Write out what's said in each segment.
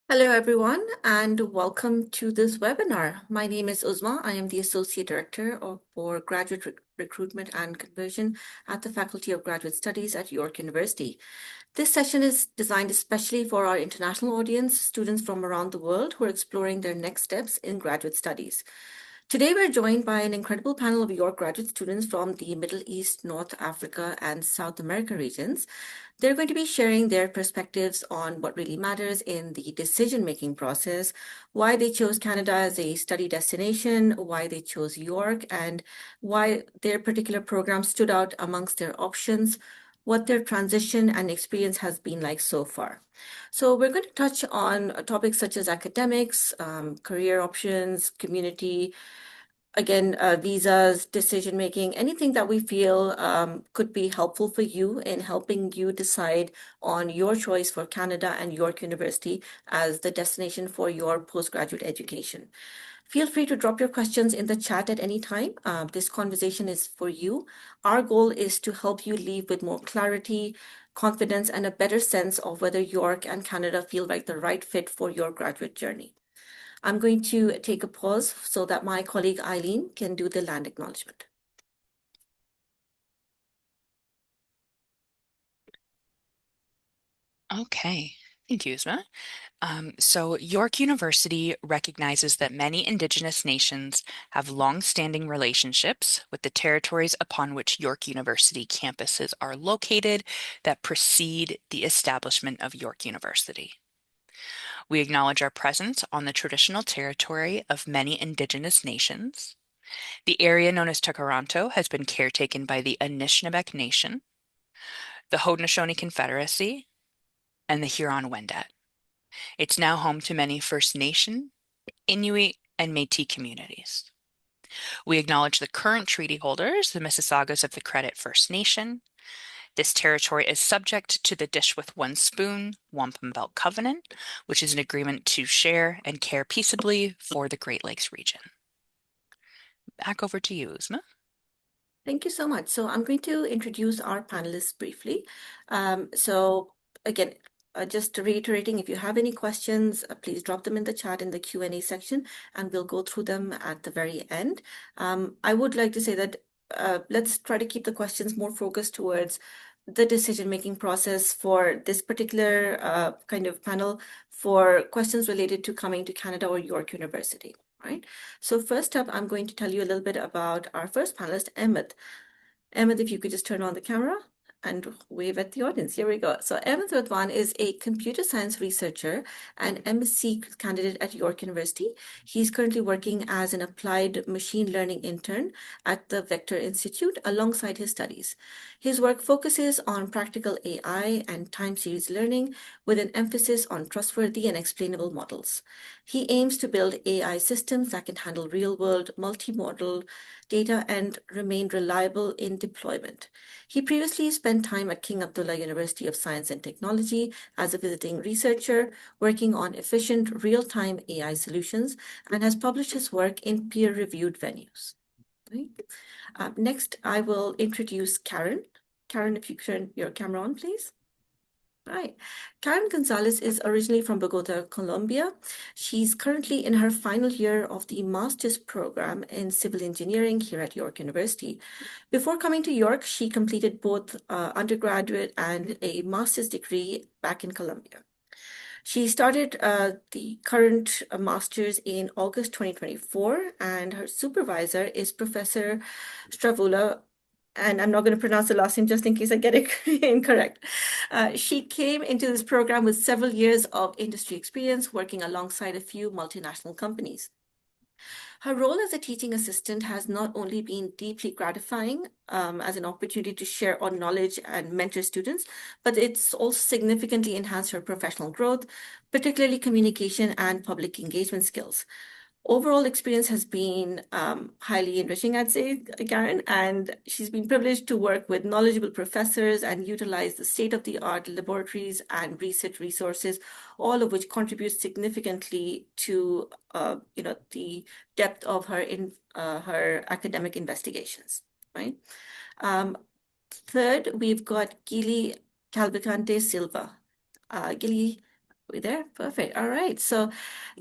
Hello, everyone, and welcome to this webinar. My name is Uzma. I am the Associate Director for Graduate Recruitment and Conversion at the Faculty of Graduate Studies at York University. This session is designed especially for our international audience, students from around the world who are exploring their next steps in graduate studies. Today, we're joined by an incredible panel of York graduate students from the Middle East, North Africa, and South America regions. They're going to be sharing their perspectives on what really matters in the decision-making process, why they chose Canada as a study destination, why they chose York, and why their particular program stood out amongst their options, what their transition and experience has been like so far. So we're going to touch on topics such as academics, career options, community, again, visas, decision making, anything that we feel could be helpful for you in helping you decide on your choice for Canada and York University as the destination for your postgraduate education. Feel free to drop your questions in the chat at any time. This conversation is for you. Our goal is to help you leave with more clarity, confidence, and a better sense of whether York and Canada feel like the right fit for your graduate journey. I'm going to take a pause so that my colleague Eileen can do the land acknowledgement. Okay, thank you, Uzma. So York University recognizes that many Indigenous nations have long-standing relationships with the territories upon which York University campuses are located that precede the establishment of York University. We acknowledge our presence on the traditional territory of many Indigenous nations. The area known as Takaranto has been caretaken by the Anishinaabeg Nation, the Haudenosaunee Confederacy, and the Huron-Wendat. It's now home to many First Nation, Inuit, and Métis communities. We acknowledge the current treaty holders, the Mississaugas of the Credit First Nation. This territory is subject to the Dish with One Spoon Wampum Belt Covenant, which is an agreement to share and care peaceably for the Great Lakes region. Back over to you, Uzma. Thank you so much. So I'm going to introduce our panelists briefly. Again, just reiterating, if you have any questions, please drop them in the chat in the Q&A section, and we'll go through them at the very end. I would like to say that let's try to keep the questions more focused towards the decision-making process for this particular kind of panel for questions related to coming to Canada or York University. Right. So first up, I'm going to tell you a little bit about our first panelist, Ahmed. Ahmed, if you could just turn on the camera and wave at the audience. Here we go. So Ahmed Radwan is a computer science researcher and MSc candidate at York University. He's currently working as an applied machine learning intern at the Vector Institute alongside his studies. His work focuses on practical AI and time series learning with an emphasis on trustworthy and explainable models. He aims to build AI systems that can handle real-world, multimodal data and remain reliable in deployment. He previously spent time at King Abdullah University of Science and Technology as a visiting researcher, working on efficient real-time AI solutions, and has published his work in peer-reviewed venues. Right. Next, I will introduce Karen. Karen, if you turn your camera on, please. Right. Karen Gonzalez is originally from Bogota, Colombia. She's currently in her final year of the master's program in civil engineering here at York University. Before coming to York, she completed both undergraduate and a master's degree back in Colombia. She started the current master's in August 2024, and her supervisor is Professor Stravula, and I'm not going to pronounce the last name just in case I get it incorrect. She came into this program with several years of industry experience working alongside a few multinational companies. Her role as a teaching assistant has not only been deeply gratifying as an opportunity to share our knowledge and mentor students, but it's also significantly enhanced her professional growth, particularly communication and public engagement skills. Overall experience has been highly enriching, I'd say, Karen, and she's been privileged to work with knowledgeable professors and utilize the state-of-the-art laboratories and research resources, all of which contribute significantly to the depth of her academic investigations. Right. Third, we've got Cavalcante Silva. Gilly, We there? Perfect. All right. So,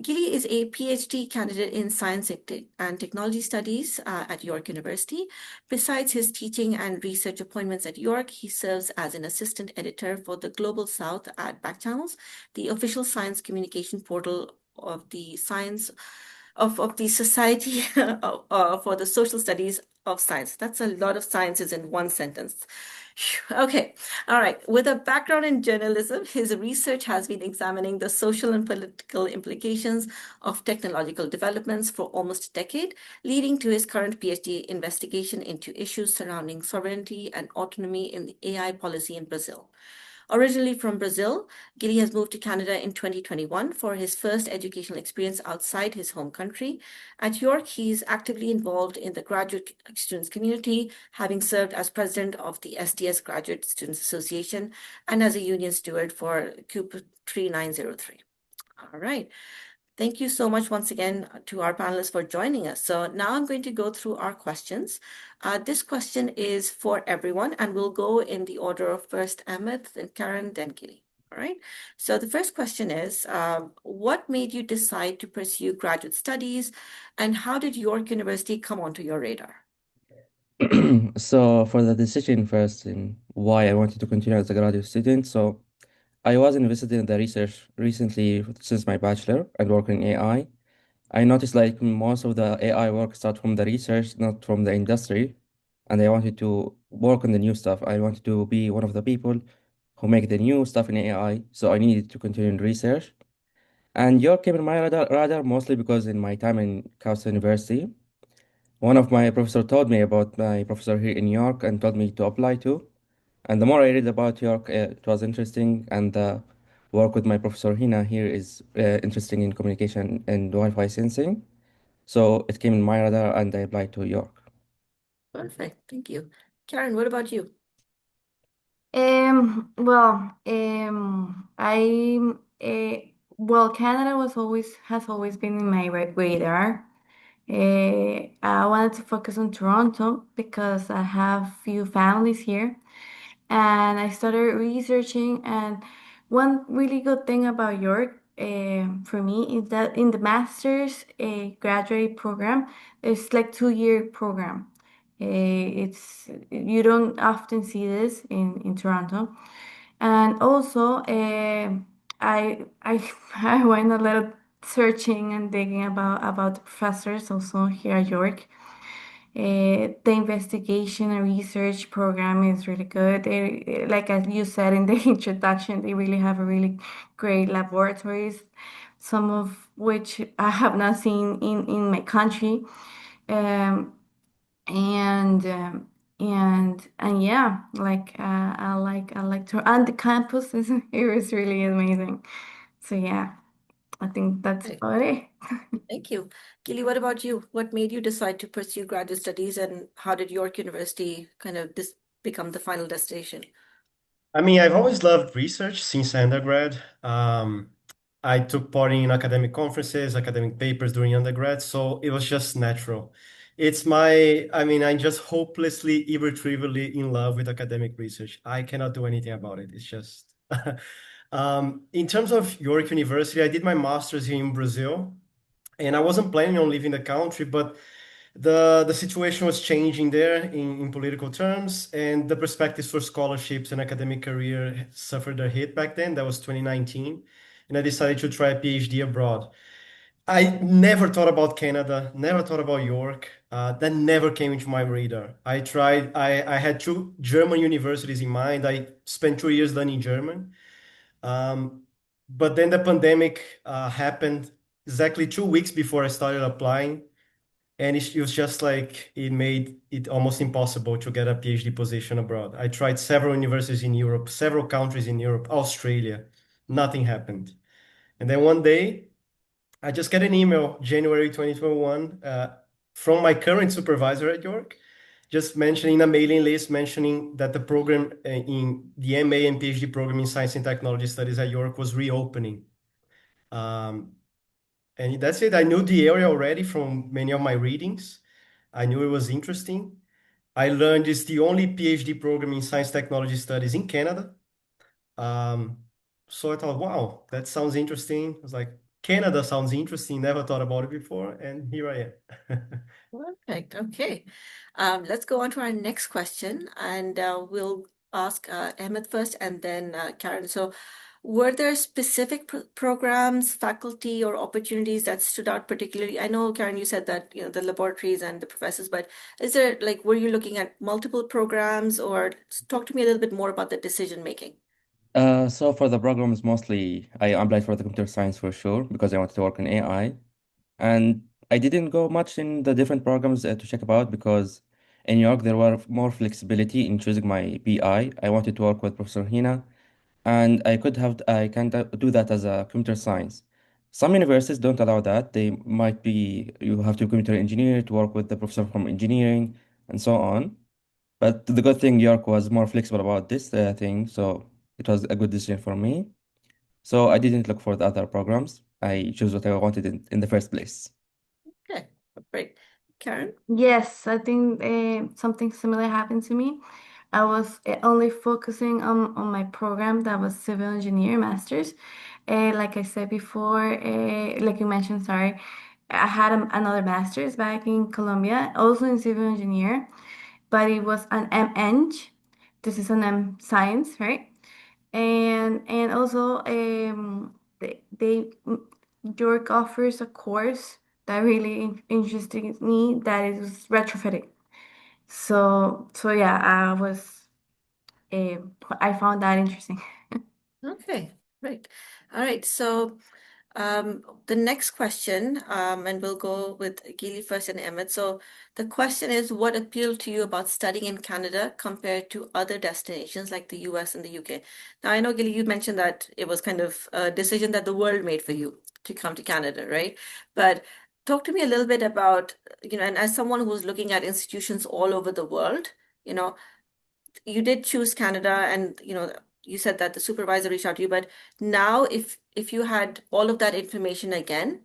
Gili is a PhD candidate in science and technology studies at York University. Besides his teaching and research appointments at York, he serves as an assistant editor for the Global South at Backchannels, the official science communication portal of the science of the Society for the Social Studies of Science. That's a lot of sciences in one sentence. Phew. Okay. All right. With a background in journalism, his research has been examining the social and political implications of technological developments for almost a decade, leading to his current PhD investigation into issues surrounding sovereignty and autonomy in the AI policy in Brazil. Originally from Brazil, Gilly has moved to Canada in 2021 for his first educational experience outside his home country. At York, he's actively involved in the graduate students community, having served as president of the SDS Graduate Students Association and as a union steward for CUP 3903. All right. Thank you so much once again to our panelists for joining us. So now I'm going to go through our questions. This question is for everyone, and we'll go in the order of first Ahmed, then Karen, then Gili. All right. So the first question is, what made you decide to pursue graduate studies, and how did York University come onto your radar? So for the decision first in why I wanted to continue as a graduate student, so I was invested in the research recently since my bachelor and work in AI. I noticed like most of the AI work start from the research, not from the industry. And I wanted to work on the new stuff. I wanted to be one of the people who make the new stuff in AI. So I needed to continue in research. And York came in my radar mostly because in my time in Causa University, one of my professor told me about my professor here in York and told me to apply to. And the more I read about York, it was interesting. And the work with my professor Hina here is interesting in communication and Wi-Fi sensing. So it came in my radar and I applied to York. Perfect. Thank you. Karen, what about you? Canada has always been in my radar. I wanted to focus on Toronto because I have few families here, and I started researching. And one really good thing about York, for me, is that in the master's graduate program, it's like 2-year program. It's you don't often see this in Toronto, and also I I went a little searching and digging about the professors also here at York. The investigation and research program is really good. Like as you said in the introduction, they really have a really great laboratories, some of which I have not seen in my country. Um, and yeah, I like to, and the campus is it was really amazing. So yeah, I think that's Right. about it. Thank you. Gili, what about you? What made you decide to pursue graduate studies, and how did York University kind of become the final destination? I mean, I've always loved research since undergrad. I took part in academic conferences, academic papers during undergrad, so it was just natural. I'm just hopelessly, irretrievably in love with academic research. I cannot do anything about it. It's just. In terms of York University, I did my master's here in Brazil, and I wasn't planning on leaving the country, but the situation was changing there in political terms, and the perspectives for scholarships and academic career suffered a hit back then. That was 2019, and I decided to try a PhD abroad. I never thought about Canada, never thought about York. That never came into my radar. I had two German universities in mind. I spent 2 years learning German. Um, but then the pandemic happened exactly 2 weeks before I started applying. And it was just like it made it almost impossible to get a PhD position abroad. I tried several universities in Europe, several countries in Europe, Australia. Nothing happened. And then one day, I just get an email, January 2021, from my current supervisor at York, just mentioning a mailing list, mentioning that the program in the MA and PhD program in Science and Technology Studies at York was reopening. And that's it. I knew the area already from many of my readings. I knew it was interesting. I learned it's the only PhD program in science technology studies in Canada. Um, So I thought, wow, that sounds interesting. I was like, Canada sounds interesting. Never thought about it before, and here I am. Perfect. Okay. Let's go on to our next question, and we'll ask Ahmed first and then Karen. So, were there specific programs, faculty, or opportunities that stood out particularly? I know, Karen, you said that, the laboratories and the professors, but is there were you looking at multiple programs, or talk to me a little bit more about the decision making? So for the programs, mostly I applied for the computer science for sure because I wanted to work in AI. And I didn't go much in the different programs to check about because in New York there were more flexibility in choosing my PI. I wanted to work with Professor Hina, and I can do that as a computer science. Some universities don't allow that. They might be you have to be a computer engineer to work with the professor from engineering and so on. But the good thing, New York was more flexible about this thing, so it was a good decision for me. So I didn't look for the other programs. I chose what I wanted in the first place. Okay, great. Karen? Yes, I think something similar happened to me. I was only focusing on my program that was civil engineer master's. Like I said before, like you mentioned, sorry, I had another master's back in Colombia, also in civil engineer, but it was an M-Eng. This is an M science, right? And also York offers a course that really interested me that is retrofitting. So yeah, uh, I found that interesting. Okay, great. All right, so the next question, and we'll go with Gili first and Emmett. So the question is, what appealed to you about studying in Canada compared to other destinations like the US and the UK? Now, I know, Gili, you mentioned that it was kind of a decision that the world made for you to come to Canada, right? But talk to me a little bit about, and as someone who's looking at institutions all over the world, you know, you did choose Canada and you said that the supervisor reached out to you, but now if you had all of that information again,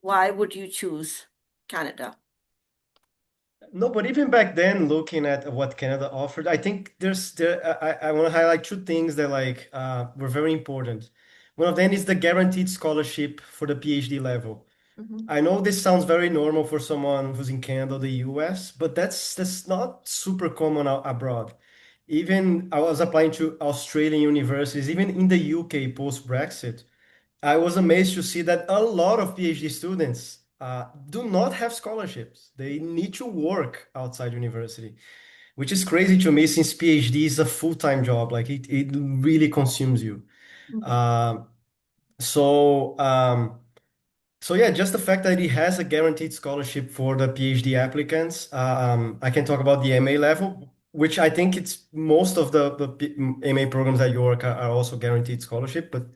why would you choose Canada? No, but even back then, looking at what Canada offered, I think I want to highlight two things that were very important. One of them is the guaranteed scholarship for the PhD level. Hmm. I know this sounds very normal for someone who's in Canada or the US, but that's not super common abroad. Even I was applying to Australian universities, even in the UK post-Brexit. I was amazed to see that a lot of PhD students do not have scholarships. They need to work outside university, which is crazy to me since PhD is a full-time job. Like it really consumes you. Hmm. Um, so um, so yeah, just the fact that it has a guaranteed scholarship for the PhD applicants. I can talk about the MA level, which I think it's most of the MA programs at York are also guaranteed scholarship, but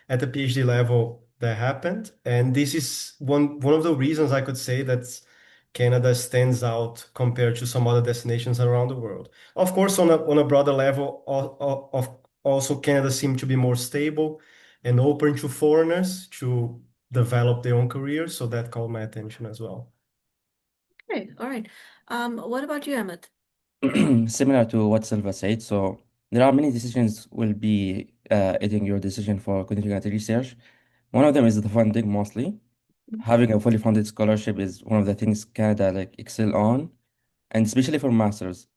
at the PhD level that happened. And this is one of the reasons I could say that Canada stands out compared to some other destinations around the world. Of course, on a broader level, also Canada seemed to be more stable and open to foreigners to develop their own careers, so that caught my attention as well. Okay, all right. What about you, Emmett? Similar to what Silva said, so there are many decisions will be aiding your decision for continuing at research. One of them is the funding mostly. Having a fully funded scholarship is one of the things Canada excel on, and especially for masters.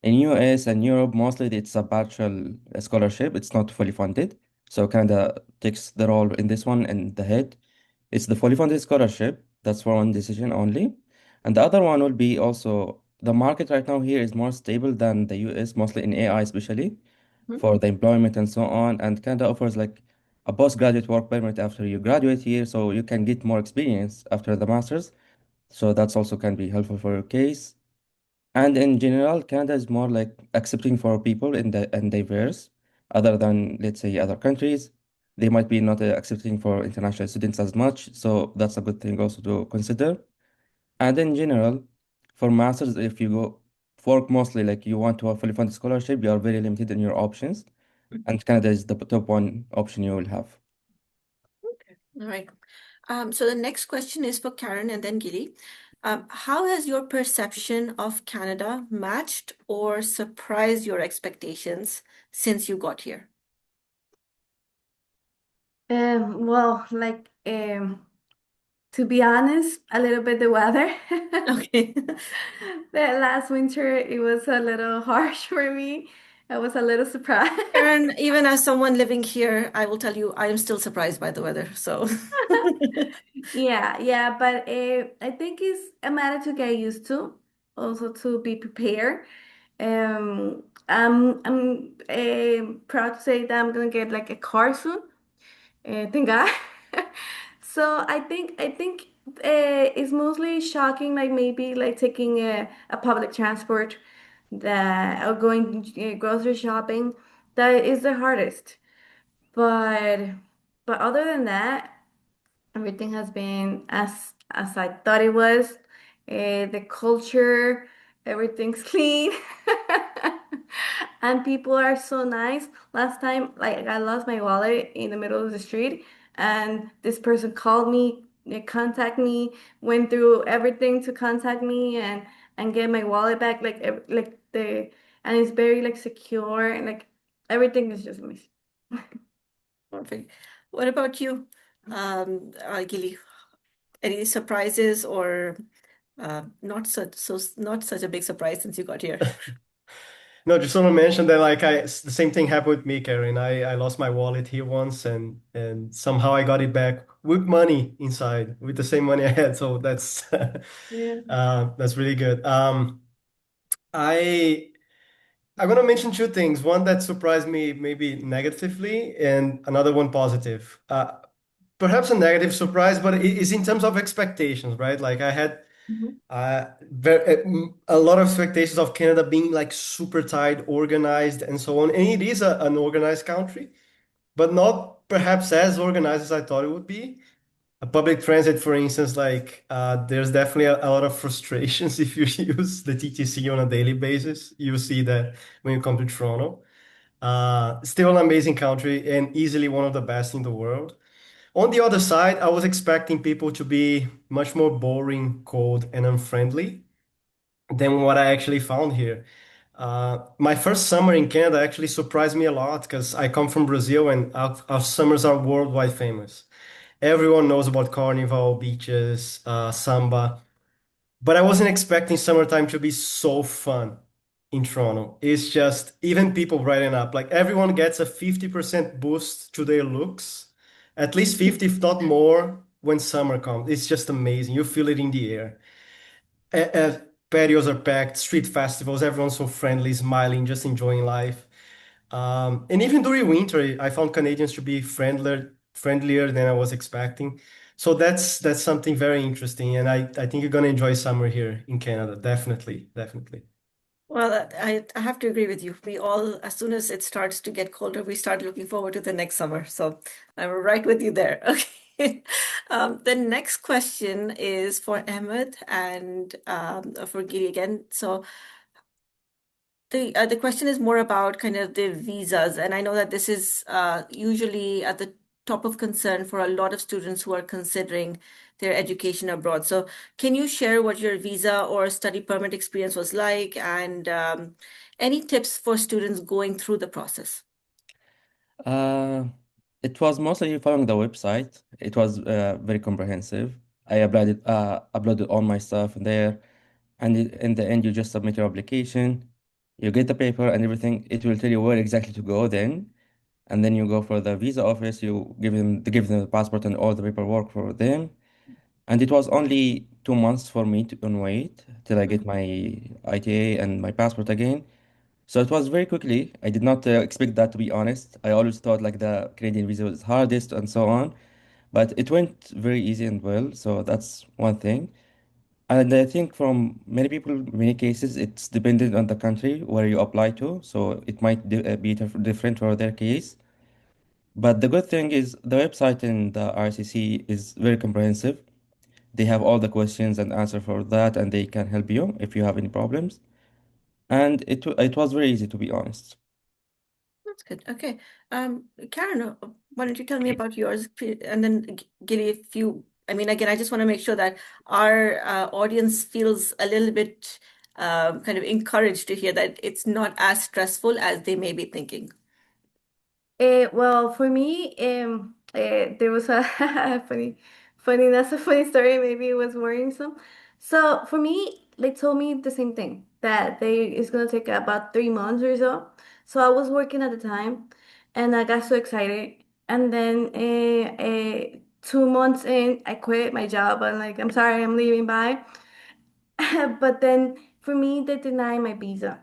In US and Europe, mostly it's a partial scholarship. It's not fully funded. So Canada takes the role in this one and the head. It's the fully funded scholarship. That's for one decision only. And the other one will be also the market right now here is more stable than the US, mostly in AI, especially Mhm. for the employment and so on. And Canada offers a postgraduate work permit after you graduate here, so you can get more experience after the master's. So that's also can be helpful for your case. And in general, Canada is more accepting for people in the and diverse, other than let's say other countries. They might be not accepting for international students as much, so that's a good thing also to consider. And in general, for masters, if you go work mostly like you want to have fully funded scholarship, you are very limited in your options, and Canada is the top one option you will have. Okay, all right. So the next question is for Karen and then Gili. How has your perception of Canada matched or surprised your expectations since you got here? Well, to be honest, a little bit the weather. Okay. The last winter, it was a little harsh for me. I was a little surprised. Karen, even as someone living here, I will tell you, I am still surprised by the weather. So, Yeah, but I think it's a matter to get used to, also to be prepared. I'm proud to say that I'm gonna get like a car soon. Thank God. So I think it's mostly shocking, like maybe like taking a public transport that or going grocery shopping. That is the hardest. But other than that, everything has been as I thought it was. The culture, everything's clean, and people are so nice. Last time, like I lost my wallet in the middle of the street, and this person called me, contact me, went through everything to contact me and get my wallet back. And it's very like secure and like everything is just amazing. perfect. What about you, Gilly? Any surprises or not such a big surprise since you got here? No, just want to mention that the same thing happened with me, Karen. I lost my wallet here once and somehow I got it back with money inside, with the same money I had. So Yeah. that's really good. I I'm gonna mention two things. One that surprised me maybe negatively, and another one positive. Perhaps a negative surprise, but it is in terms of expectations, right? Like I had Mhm. a lot of expectations of Canada being like super tight, organized, and so on. And it is an organized country, but not perhaps as organized as I thought it would be. A public transit, for instance, there's definitely a lot of frustrations if you use the TTC on a daily basis. You see that when you come to Toronto. Still an amazing country and easily one of the best in the world. On the other side, I was expecting people to be much more boring, cold, and unfriendly than what I actually found here. My first summer in Canada actually surprised me a lot because I come from Brazil and our summers are worldwide famous. Everyone knows about carnival, beaches, samba, but I wasn't expecting summertime to be so fun in Toronto. It's just even people brighten up. Like everyone gets a 50% boost to their looks, at least 50, if not more, when summer comes. It's just amazing. You feel it in the air. Patios are packed, street festivals, everyone's so friendly, smiling, just enjoying life. And even during winter, I found Canadians to be friendlier than I was expecting. So that's something very interesting, and I think you're gonna enjoy summer here in Canada. Definitely, definitely. Well, I have to agree with you. We all, as soon as it starts to get colder, we start looking forward to the next summer. So I'm right with you there. Okay. The next question is for Ahmed and for Giri again. So the question is more about kind of the visas, and I know that this is usually at the top of concern for a lot of students who are considering their education abroad. So, can you share what your visa or study permit experience was like, and any tips for students going through the process? Uh, it was mostly following the website. It was very comprehensive. I uploaded all my stuff in there, and in the end, you just submit your application, you get the paper and everything. It will tell you where exactly to go then, and then you go for the visa office. You give them the passport and all the paperwork for them. And it was only 2 months for me to wait till I get Mhm. my ITA and my passport again. So it was very quickly. I did not expect that, to be honest. I always thought like the Canadian visa was hardest and so on, but it went very easy and well. So that's one thing. And I think from many people, many cases, it's dependent on the country where you apply to. So it might be different for their case. But the good thing is the website in the RCC is very comprehensive. They have all the questions and answer for that, and they can help you if you have any problems. And it was very easy, to be honest. That's good. Okay. Karen, why don't you tell me about yours, and then Gilly, if you, I mean, again, I just want to make sure that our audience feels a little bit kind of encouraged to hear that it's not as stressful as they may be thinking. Well, for me, there was a not so funny story. Maybe it was worrisome. So for me, they told me the same thing that they it's gonna take about 3 months or so. So I was working at the time, and I got so excited. And then 2 months in, I quit my job. I'm like, I'm sorry, I'm leaving. Bye. But then for me, they denied my visa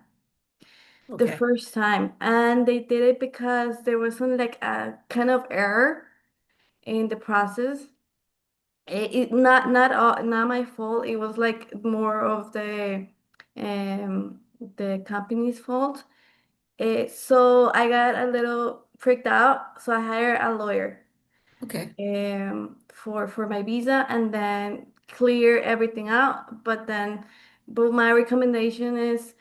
the Okay. first time, and they did it because there was some like a kind of error in the process. Not my fault. It was like more of the company's fault. So I got a little freaked out. So I hired a lawyer Okay. for my visa and then clear everything out. But my recommendation is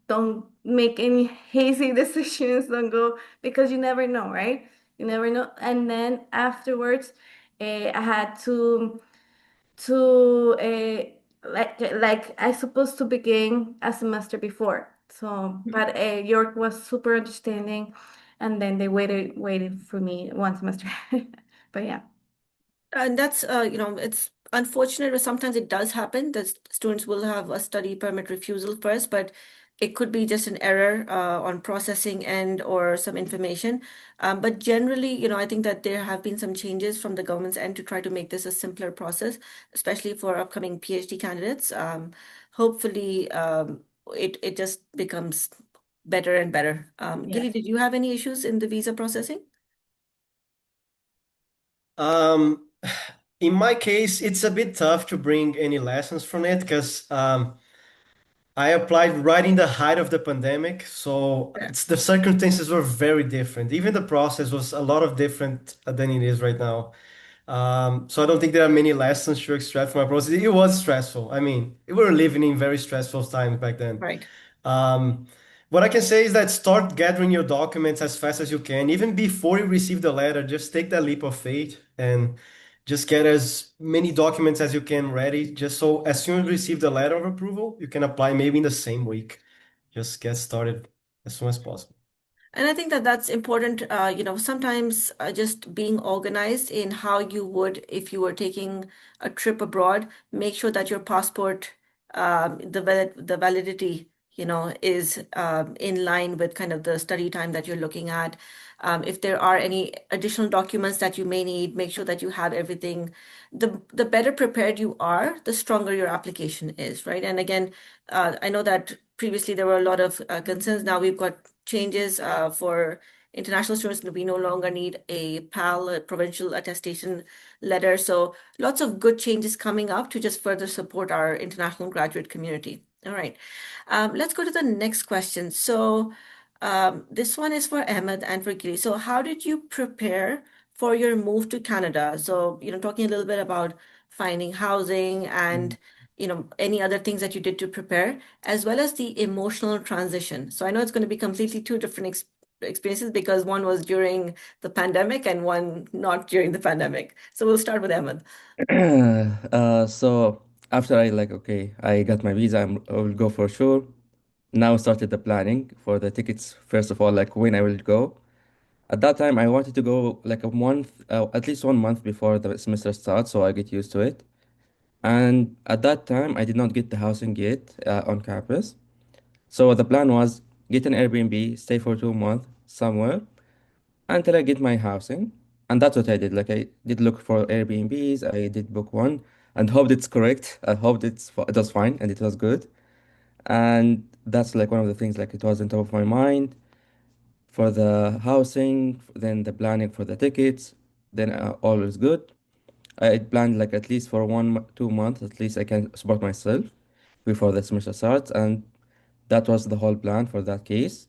don't make any hasty decisions. Don't go because you never know, right? You never know. And then afterwards, I had to like I supposed to begin a semester before. So, but York was super understanding, and then they waited for me 1 semester. But yeah, And that's, it's unfortunate, but sometimes it does happen that students will have a study permit refusal first, but it could be just an error on processing end or some information. But generally, I think that there have been some changes from the government's end to try to make this a simpler process, especially for upcoming PhD candidates. Hopefully, it just becomes better and better. Gilly, yes. did you have any issues in the visa processing? Um, in my case, it's a bit tough to bring any lessons from it because I applied right in the height of the pandemic, so Yeah. the circumstances were very different. Even the process was a lot of different than it is right now. So I don't think there are many lessons to extract from my process. It was stressful. I mean, we were living in very stressful times back then. Right. Um, what I can say is that start gathering your documents as fast as you can. Even before you receive the letter, just take that leap of faith and just get as many documents as you can ready. Just so as soon as you receive the letter of approval, you can apply maybe in the same week. Just get started as soon as possible. And I think that that's important, sometimes just being organized in how you would if you were taking a trip abroad, make sure that your passport, the validity, is in line with kind of the study time that you're looking at. If there are any additional documents that you may need, make sure that you have everything. The better prepared you are, the stronger your application is, right? And again, I know that previously there were a lot of concerns. Now we've got changes for international students. We no longer need a PAL, a provincial attestation letter. So lots of good changes coming up to just further support our international graduate community. All right. Let's go to the next question. So this one is for Ahmed and for Giri. So how did you prepare for your move to Canada? So, talking a little bit about finding housing and any other things that you did to prepare, as well as the emotional transition. So I know it's going to be completely two different experiences because one was during the pandemic and one not during the pandemic. So we'll start with Ahmed. So after okay, I got my visa, I will go for sure. Now started the planning for the tickets. First of all, like when I will go. At that time, I wanted to go like a month, at least 1 month before the semester starts, so I get used to it. And at that time, I did not get the housing yet on campus. So the plan was get an Airbnb, stay for 2 months somewhere until I get my housing. And that's what I did. Like I did look for Airbnbs, I did book one and hoped it's correct. I hoped it was fine and it was good. And that's like one of the things like it was on top of my mind for the housing, then the planning for the tickets, then all is good. I planned like at least for 2 months, at least I can support myself before the semester starts, and that was the whole plan for that case.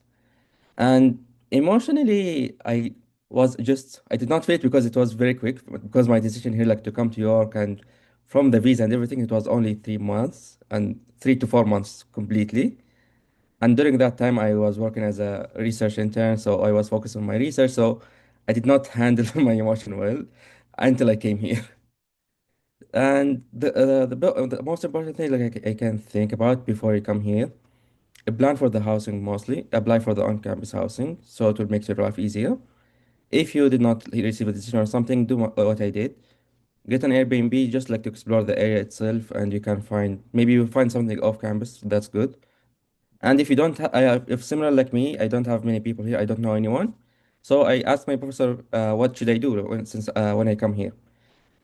And emotionally, I did not wait because it was very quick, because my decision here, like to come to York and from the visa and everything, it was only 3 months and 3 to 4 months completely. And during that time, I was working as a research intern, so I was focused on my research. So I did not handle my emotion well until I came here. And the most important thing like I can think about before you come here, plan for the housing mostly, apply for the on-campus housing, so it will make your life easier. If you did not receive a decision or something, do what I did. Get an Airbnb just like to explore the area itself, and you can find maybe you find something off campus. That's good. And if you don't, if similar like me, I don't have many people here. I don't know anyone. So I asked my professor, what should I do when I come here?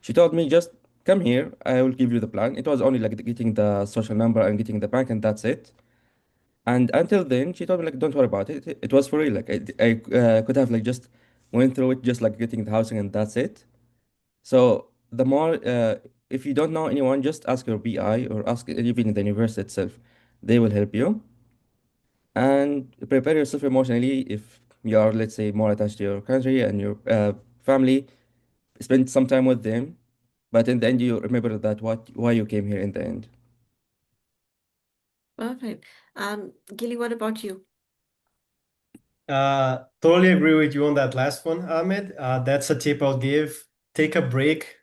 She told me just come here. I will give you the plan. It was only like getting the social number and getting the bank, and that's it. And until then, she told me like don't worry about it. It was for real. Like I could have like just went through it just like getting the housing, and that's it. So the more, if you don't know anyone, just ask your BI or ask even the university itself. They will help you. And prepare yourself emotionally if you are, let's say, more attached to your country and your family. Spend some time with them, but in the end, you remember that why you came here in the end. Perfect. Gilly, what about you? Totally agree with you on that last one, Ahmed. That's a tip I'll give. Take a break.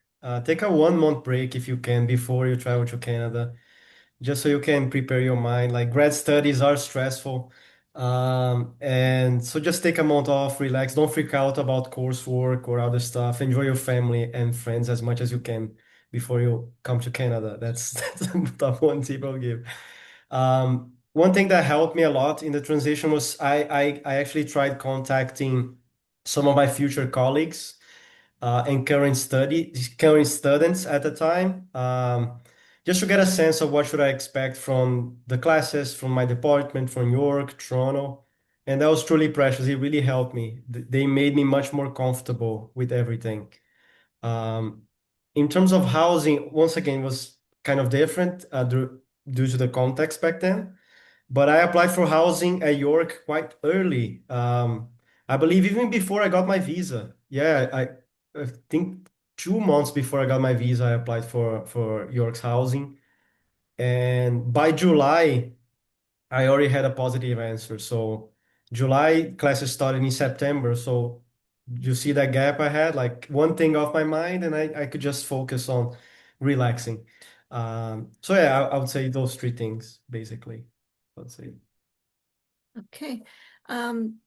Take a 1 month break if you can before you travel to Canada, just so you can prepare your mind. Like grad studies are stressful. And so just take a month off, relax, don't freak out about coursework or other stuff. Enjoy your family and friends as much as you can before you come to Canada. That's the one tip I'll give. One thing that helped me a lot in the transition was I actually tried contacting some of my future colleagues and current students at the time, just to get a sense of what should I expect from the classes, from my department, from York, Toronto, and that was truly precious. It really helped me. They made me much more comfortable with everything. Um, in terms of housing, once again, was kind of different due to the context back then. But I applied for housing at York quite early. I believe even before I got my visa. Yeah, I think 2 months before I got my visa, I applied for York's housing. And by July, I already had a positive answer. So July classes started in September. So you see that gap I had, like one thing off my mind, and I could just focus on relaxing. So yeah, I would say those three things basically. I would say. Okay. Um,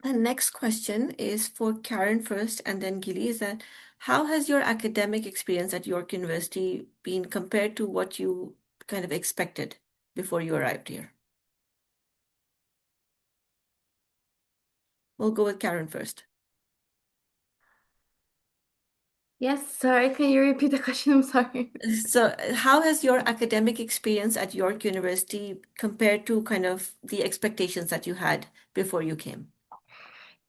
the next question is for Karen first and then Gilly, is that how has your academic experience at York University been compared to what you kind of expected before you arrived here? We'll go with Karen first. Yes, sorry, can you repeat the question? I'm sorry. So, how has your academic experience at York University compared to kind of the expectations that you had before you came?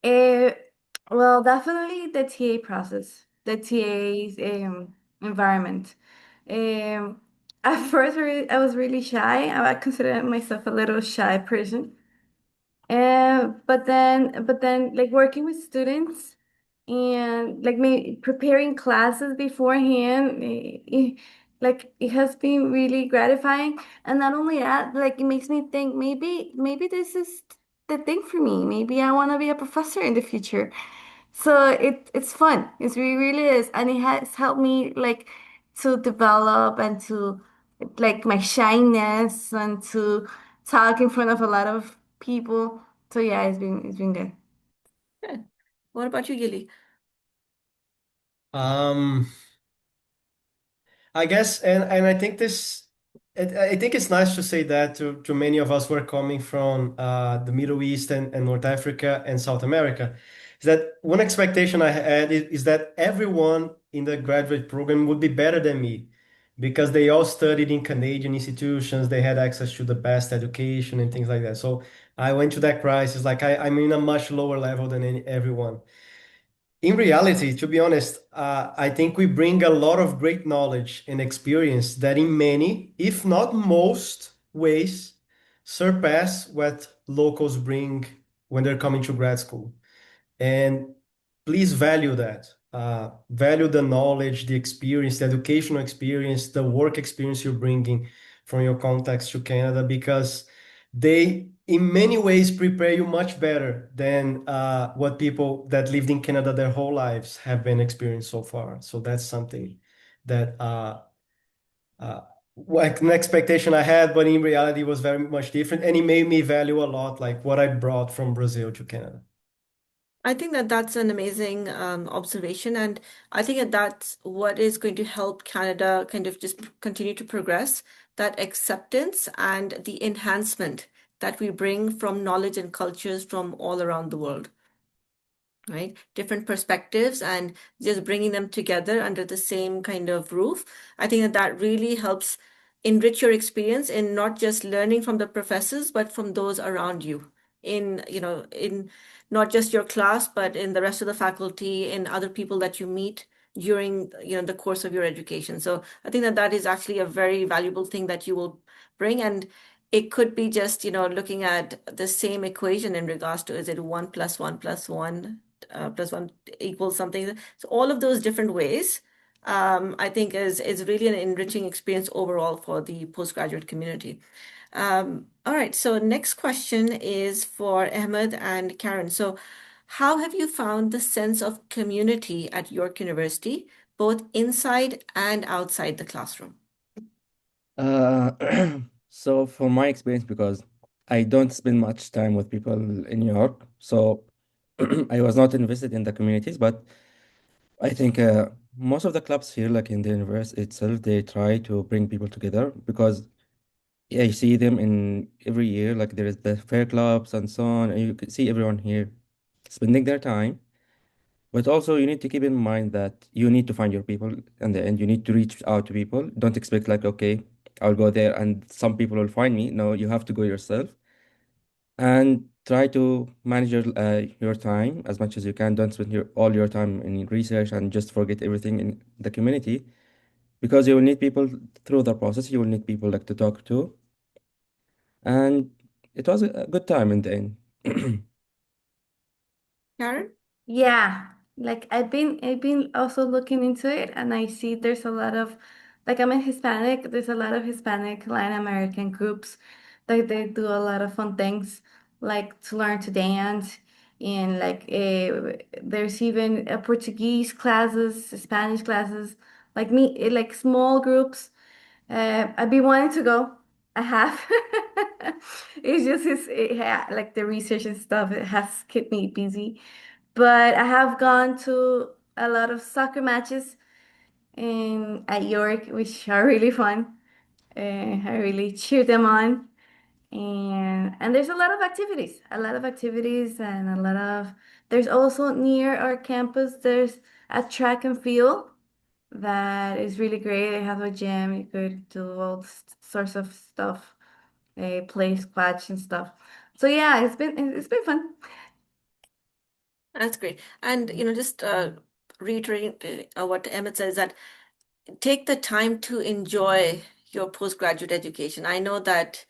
Uh, well, definitely the TA process, the TA's environment. Um, at first, I was really shy. I consider myself a little shy person. But then, like working with students and like me preparing classes beforehand, like it has been really gratifying. And not only that, like it makes me think maybe this is the thing for me. Maybe I want to be a professor in the future. So it's fun. Really is, and it has helped me like to develop and to like my shyness and to talk in front of a lot of people. So yeah, it's been good. Good. What about you, Gilly? Um, I guess, and I think I think it's nice to say that to many of us who are coming from the Middle East and North Africa and South America, is that one expectation I had is that everyone in the graduate program would be better than me because they all studied in Canadian institutions, they had access to the best education and things like that. So I went to that crisis, like I'm in a much lower level than everyone. In reality, to be honest, I think we bring a lot of great knowledge and experience that, in many, if not most ways, surpass what locals bring when they're coming to grad school. And please value that. Value the knowledge, the experience, the educational experience, the work experience you're bringing from your contacts to Canada, because they, in many ways, prepare you much better than what people that lived in Canada their whole lives have been experienced so far. So that's something that uh, like an expectation I had, but in reality was very much different, and it made me value a lot like what I brought from Brazil to Canada. I think that that's an amazing observation, and I think that that's what is going to help Canada kind of just continue to progress, that acceptance and the enhancement that we bring from knowledge and cultures from all around the world, right? Different perspectives and just bringing them together under the same kind of roof. I think that that really helps enrich your experience in not just learning from the professors, but from those around you in, in not just your class, but in the rest of the faculty, in other people that you meet during, the course of your education. So I think that that is actually a very valuable thing that you will bring. And it could be just, looking at the same equation in regards to, is it 1 + 1 + 1 equals something. So all of those different ways, I think is really an enriching experience overall for the postgraduate community. All right, so next question is for Ahmed and Karen. So how have you found the sense of community at York University, both inside and outside the classroom? Uh, so from my experience, because I don't spend much time with people in New York, so I was not invested in the communities, but I think most of the clubs here, like in the university itself, they try to bring people together because I see them in every year, like there is the fair clubs and so on, and you can see everyone here spending their time. But also, you need to keep in mind that you need to find your people in the end. You need to reach out to people. Don't expect, like, okay, I'll go there and some people will find me. No, you have to go yourself and try to manage your time as much as you can. Don't spend all your time in research and just forget everything in the community because you will need people through the process. You will need people like to talk to. And it was a good time in the end. Karen? Yeah, like I've been also looking into it, and I see there's a lot of, like, I'm a Hispanic, there's a lot of Hispanic Latin American groups that they do a lot of fun things, like to learn to dance, and like there's even Portuguese classes, Spanish classes, like me, like small groups. I've been wanting to go. I have. Yeah, like the research and stuff, it has kept me busy. But I have gone to a lot of soccer matches in at York, which are really fun. I really cheer them on, and there's a lot of activities, and a lot of. There's also near our campus. There's a track and field that is really great. They have a gym. You could do all sorts of stuff, play squash and stuff. So yeah, it's been fun. That's great. And, just reiterating what Emmett says, that take the time to enjoy your postgraduate education. I know that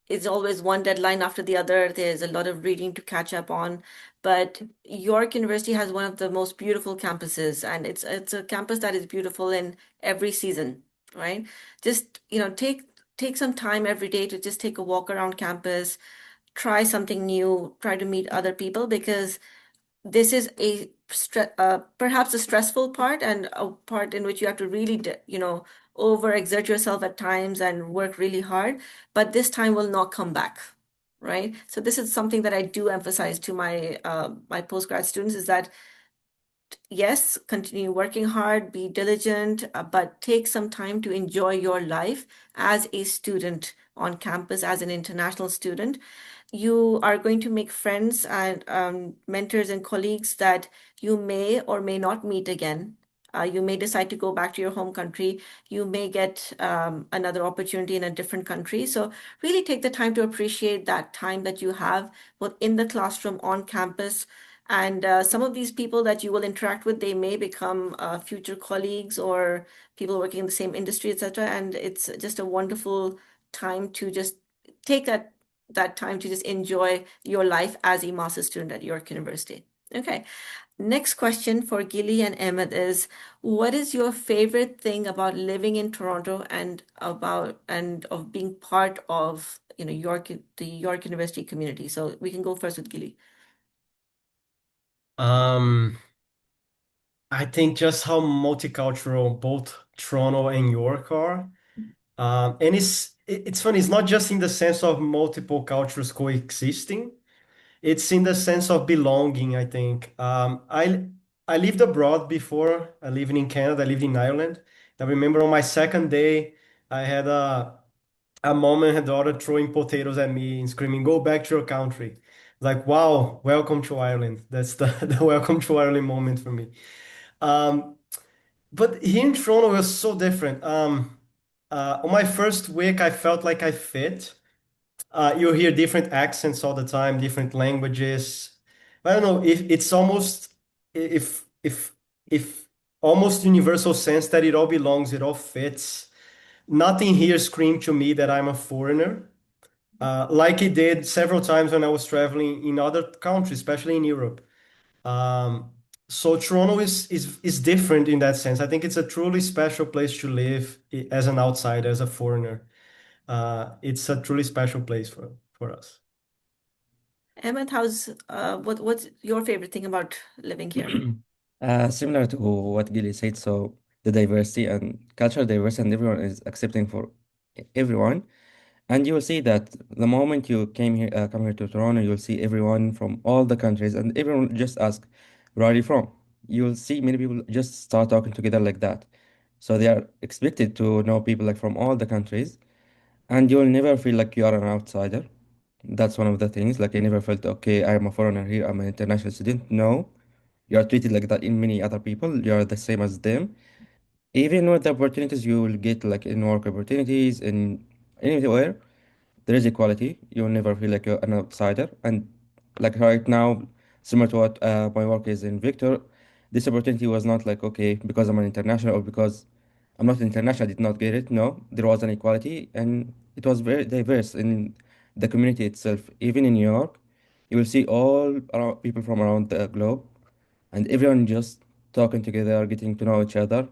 it's always one deadline after the other. There's a lot of reading to catch up on, but York University has one of the most beautiful campuses, and it's a campus that is beautiful in every season, right? Just, take some time every day to just take a walk around campus, try something new, try to meet other people, because this is perhaps a stressful part, and a part in which you have to really, overexert yourself at times and work really hard, but this time will not come back, right? So this is something that I do emphasize to my postgrad students, is that yes, continue working hard, be diligent, but take some time to enjoy your life as a student on campus, as an international student. You are going to make friends and mentors and colleagues that you may or may not meet again. You may decide to go back to your home country. You may get another opportunity in a different country. So really take the time to appreciate that time that you have both in the classroom, on campus. And some of these people that you will interact with, they may become future colleagues or people working in the same industry, etc. And it's just a wonderful time to just take that time to just enjoy your life as a master's student at York University. Okay, next question for Gilly and Emmett is, what is your favorite thing about living in Toronto and of being part of, the York University community? So we can go first with Gilly. Um, I think just how multicultural both Toronto and York are. And it's funny, it's not just in the sense of multiple cultures coexisting. It's in the sense of belonging, I think. I lived abroad before. I lived in Canada. I lived in Ireland. I remember on my second day, I had a mom and her daughter throwing potatoes at me and screaming, "Go back to your country." Like, wow, welcome to Ireland. That's the, the welcome to Ireland moment for me. Um, but here in Toronto, it was so different. On my first week, I felt like I fit. You hear different accents all the time, different languages. I don't know if it's almost if almost universal sense that it all belongs, it all fits. Nothing here screamed to me that I'm a foreigner, like it did several times when I was traveling in other countries, especially in Europe. Um, so Toronto is different in that sense. I think it's a truly special place to live as an outsider, as a foreigner. It's a truly special place for us. Ahmed, what's your favorite thing about living here? Similar to what Gilly said, so the diversity and cultural diversity and everyone is accepting for everyone. And you will see that the moment you come here to Toronto, you'll see everyone from all the countries, and everyone just ask, "Where are you from?" You'll see many people just start talking together like that. So they are expected to know people like from all the countries, and you'll never feel like you are an outsider. That's one of the things. Like I never felt okay, I'm a foreigner here, I'm an international student. No, you are treated like that in many other people. You are the same as them. Even with the opportunities you will get, like in work opportunities, in anywhere there is equality. You'll never feel like you're an outsider. And like right now, similar to what my work is in Victor, this opportunity was not like, okay, because I'm an international or because I'm not international, I did not get it. No, there was an equality and it was very diverse in the community itself. Even in New York, you will see all around, people from around the globe and everyone just talking together, getting to know each other.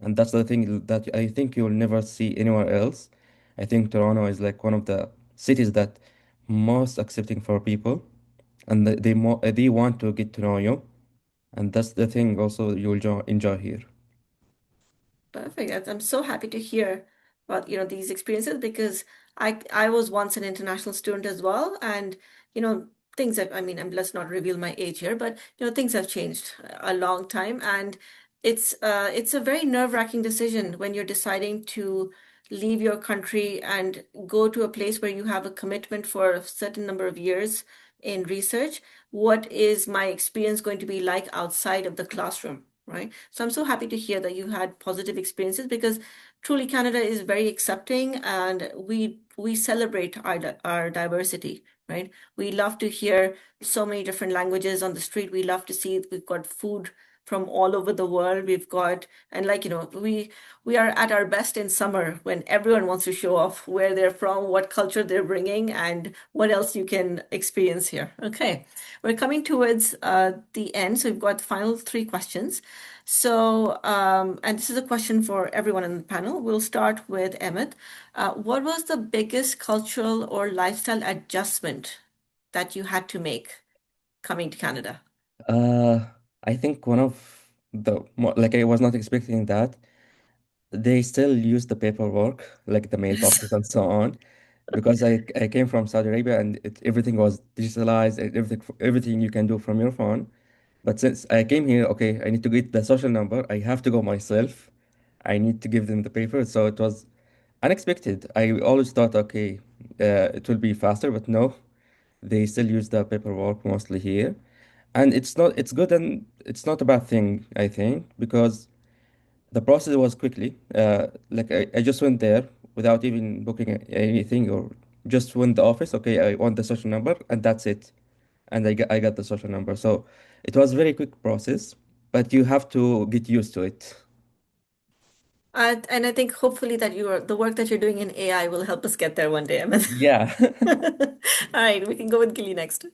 And that's the thing that I think you'll never see anywhere else. I think Toronto is like one of the cities that most accepting for people, and they want to get to know you, and that's the thing also you'll enjoy here. Perfect. I'm so happy to hear about, these experiences because I was once an international student as well. And, you know, things have, I mean, let's not reveal my age here, but, things have changed a long time. And it's a very nerve-wracking decision when you're deciding to leave your country and go to a place where you have a commitment for a certain number of years in research. What is my experience going to be like outside of the classroom? Right. So I'm so happy to hear that you had positive experiences because truly Canada is very accepting and we celebrate our diversity, right? We love to hear so many different languages on the street. We love to see we've got food from all over the world. We've got and like we are at our best in summer when everyone wants to show off where they're from, what culture they're bringing, and what else you can experience here. Okay. We're coming towards the end, so we've got the final three questions. So, and this is a question for everyone in the panel. We'll start with Emmett. What was the biggest cultural or lifestyle adjustment that you had to make coming to Canada? Uh, I think one of the more, like I was not expecting that they still use the paperwork, like the mailboxes and so on, because I came from Saudi Arabia and everything was digitalized and everything you can do from your phone. But since I came here, okay, I need to get the social number. I have to go myself. I need to give them the paper. So it was unexpected. I always thought, okay, it will be faster, but no, they still use the paperwork mostly here. And it's good and it's not a bad thing, I think, because the process was quickly. Like I just went there without even booking anything or just went the office. Okay, I want the social number and that's it. And I got the social number. So it was very quick process, but you have to get used to it. And I think hopefully that the work that you're doing in AI will help us get there one day, Emmett. Yeah. All right, we can go with Gilly next.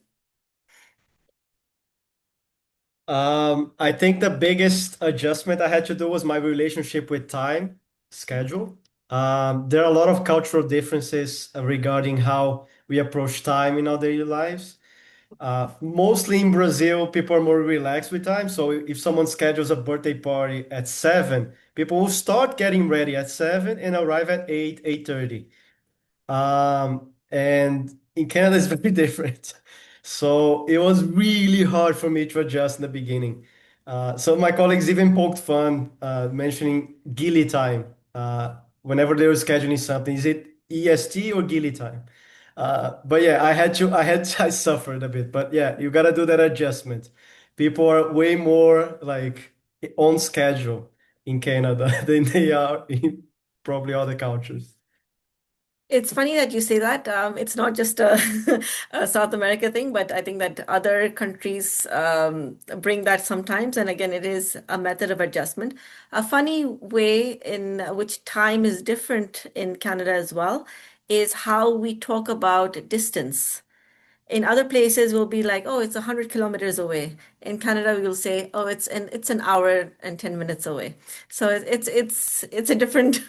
I think the biggest adjustment I had to do was my relationship with time schedule. There are a lot of cultural differences regarding how we approach time in our daily lives. Mostly in Brazil, people are more relaxed with time. So if someone schedules a birthday party at 7, people will start getting ready at 7 and arrive at 8, 8:30. And in Canada, it's very different. So it was really hard for me to adjust in the beginning. So my colleagues even poked fun, mentioning Gili time. Whenever they were scheduling something, is it EST or Gili time? But yeah, I suffered a bit. But yeah, you gotta do that adjustment. People are way more like on schedule in Canada than they are in probably other cultures. It's funny that you say that. It's not just a South America thing, but I think that other countries bring that sometimes. And again, it is a method of adjustment. A funny way in which time is different in Canada as well is how we talk about distance. In other places, we'll be like, oh, it's 100 kilometers away. In Canada, we will say, oh, it's an hour and 10 minutes away. So it's a different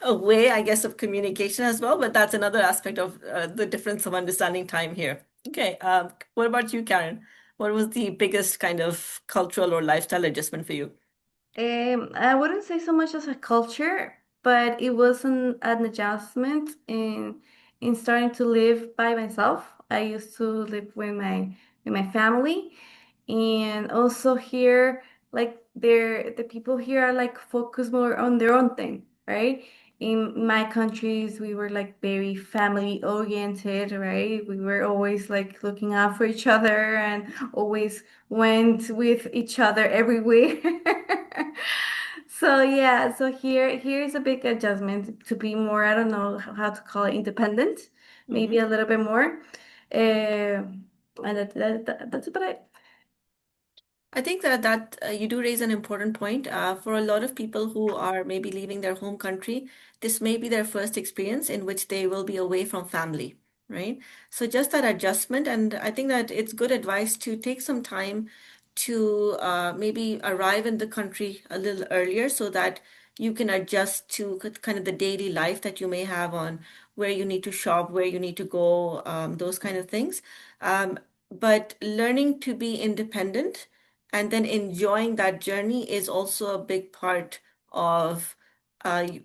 a way, I guess, of communication as well. But that's another aspect of the difference of understanding time here. Okay, what about you, Karen? What was the biggest kind of cultural or lifestyle adjustment for you? I wouldn't say so much as a culture, but it was an adjustment in starting to live by myself. I used to live with my family, and also here, like the people here are like focused more on their own thing, right? In my countries, we were like very family oriented, right? We were always like looking out for each other and always went with each other everywhere. So yeah, so here's a big adjustment to be more, I don't know how to call it, independent, maybe Mhm. a little bit more. And that's about it. I think that you do raise an important point. For a lot of people who are maybe leaving their home country, this may be their first experience in which they will be away from family, right? So just that adjustment, and I think that it's good advice to take some time to maybe arrive in the country a little earlier so that you can adjust to kind of the daily life that you may have on where you need to shop, where you need to go, those kind of things. But learning to be independent and then enjoying that journey is also a big part of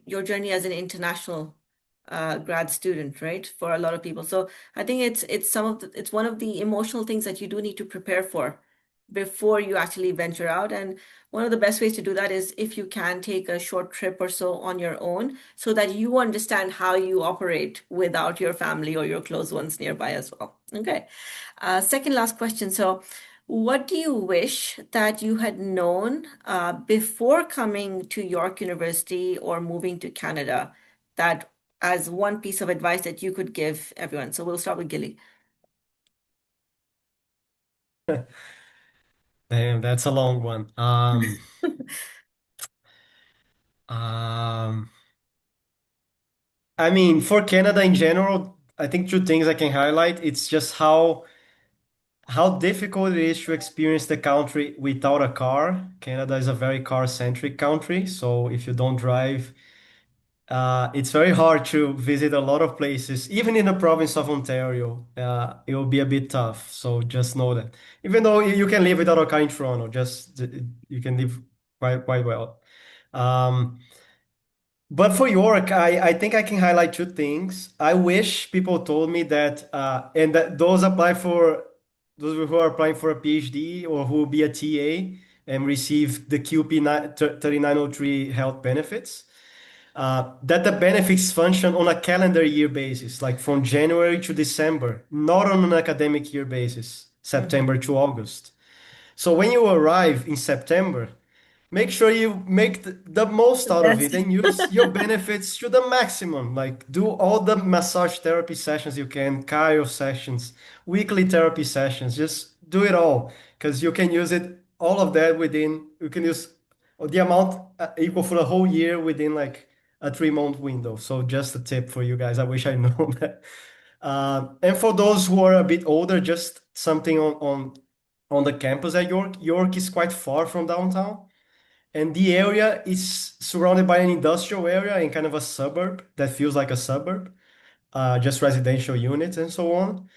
your journey as an international grad student, right? For a lot of people. So I think it's one of the emotional things that you do need to prepare for before you actually venture out. And one of the best ways to do that is if you can take a short trip or so on your own so that you understand how you operate without your family or your close ones nearby as well. Okay. Second last question. So, what do you wish that you had known before coming to York University or moving to Canada, that as one piece of advice that you could give everyone? So we'll start with Gilly. Damn, that's a long one. Um, I mean, for Canada in general, I think two things I can highlight. It's just how difficult it is to experience the country without a car. Canada is a very car-centric country, so if you don't drive, it's very hard to visit a lot of places. Even in the province of Ontario, it will be a bit tough. So just know that. Even though you can live without a car in Toronto, just you can live quite well. Um, but for York, I think I can highlight two things. I wish people told me that, and that those who are applying for a PhD or who will be a TA and receive the QP 3903 health benefits, that the benefits function on a calendar year basis, like from January to December, not on an academic year basis, Mhm. September to August. So when you arrive in September, make sure you make the most out of That's it and use your benefits to the maximum. Like do all the massage therapy sessions you can, chiro sessions, weekly therapy sessions. Just do it all because you can use it all of that within. You can use the amount equal for the whole year within like a 3 month window. So just a tip for you guys. I wish I know that. And for those who are a bit older, just something on the campus at York. York is quite far from downtown, and the area is surrounded by an industrial area and kind of a suburb that feels like a suburb, just residential units and so on.